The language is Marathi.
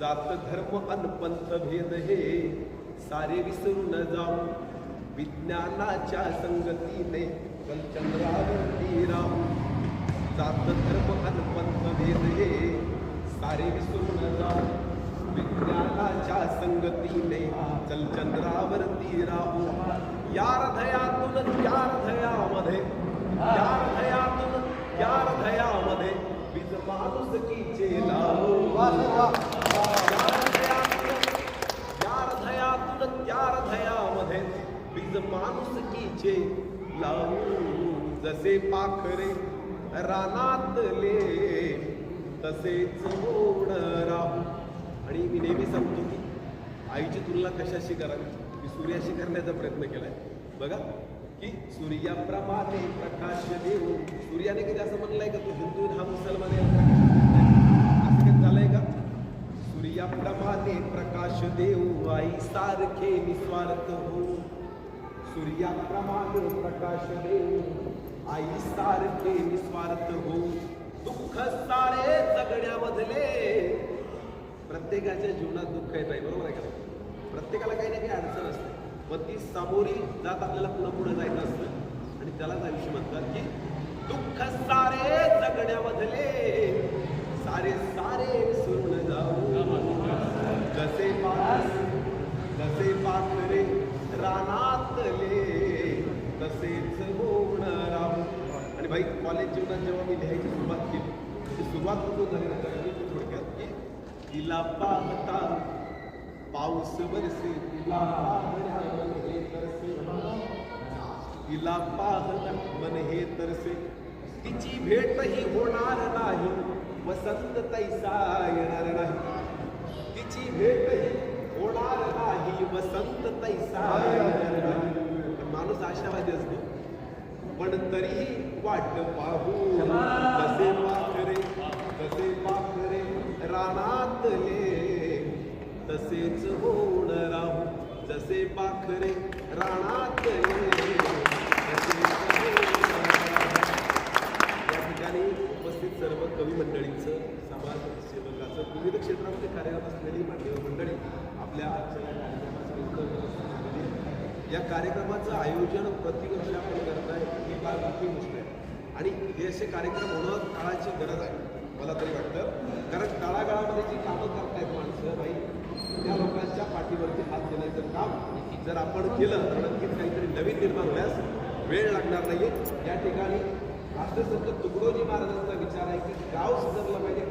जात धर्म अन पंथ भेद हे सारे विसरून जाऊ, विज्ञानाच्या संगतीने चंद्रावरती राहू. जात धर्म अन पंथ भेद हे सारे विसरून जाऊ, विज्ञानाच्या संगतीने चंद्रावरती राहू. या हृदयातून त्या हृदयामध्ये, या हृदयातून त्या हृदयामध्ये बीज माणुसकीचे लावू. या हृदयातून त्या हृदयामध्ये बीज माणुसकीचे लावू. जसे पाखरे रानातले तसेच होऊन राहू. आणि मी नेहमी सांगतो की आईची तुलना कशाशी करावी, मी सूर्याशी करण्याचा प्रयत्न केलाय. बघा की सूर्याप्रमाणे प्रकाश देऊ. सूर्याने कधी असं म्हणलंय का तू हिंदू हा मुसलमान असं काही झालंय का? सूर्याप्रमाणे प्रकाश देऊ, आई सारखे निस्वार्थ हो. सूर्याप्रमाणे प्रकाश देऊ, आई सारखे निस्वार्थ हो. दुःख सारे जगण्यामधले, प्रत्येकाच्या जीवनात दुःख येत आहे, बरोबर आहे का? प्रत्येकाला काही ना काही अडचण असते, पण ती सामोरी जात आपल्याला पुढे जायचं असतं. आणि त्यालाच आयुष्य म्हणतात की दुःख सारे जगण्यामधले सारे सारे विसरून जाऊ. जसे पाखरे रानातले तसेच होऊन राहू. आणि भाई कॉलेज जीवनात जेव्हा मी लिहायची सुरुवात केली, ती सुरुवात कुठून झाली ना, थोडक्यात की तिला पाहता पाऊस बरसे, तिला पाहता मन हे तरसे. तिची भेटही होणार नाही, वसंत तैसा येणार नाही. तिची भेटही होणार नाही, वसंत तैसा येणार नाही. माणूस आशावादी असतो, पण तरीही वाट पाहू. जसे पाखरे रानातले तसेच होऊन राहू. जसे पाखरे रानातले या ठिकाणी उपस्थित सर्व कवी मंडळींचं, समाज सेवकाचं, विविध क्षेत्रामध्ये कार्यरत असलेली मान्यवर मंडळी आपल्या या कार्यक्रमाचं आयोजन प्रतिवर्षी आपण करताय, ही फार मोठी गोष्ट आहे. आणि हे असे कार्यक्रम होणं काळाची गरज आहे मला तरी वाटतं. कारण तळागाळामध्ये जी कामं करतायत माणसं, भाई त्या लोकांच्या पाठीवरती हात देण्याचं काम जर आपण केलं तर नक्कीच काहीतरी नवीन निर्माण होण्यास वेळ लागणार नाही. या ठिकाणी राष्ट्रसंत तुकडोजी महाराजांचा विचार आहे की गाव सुधारलं पाहिजे,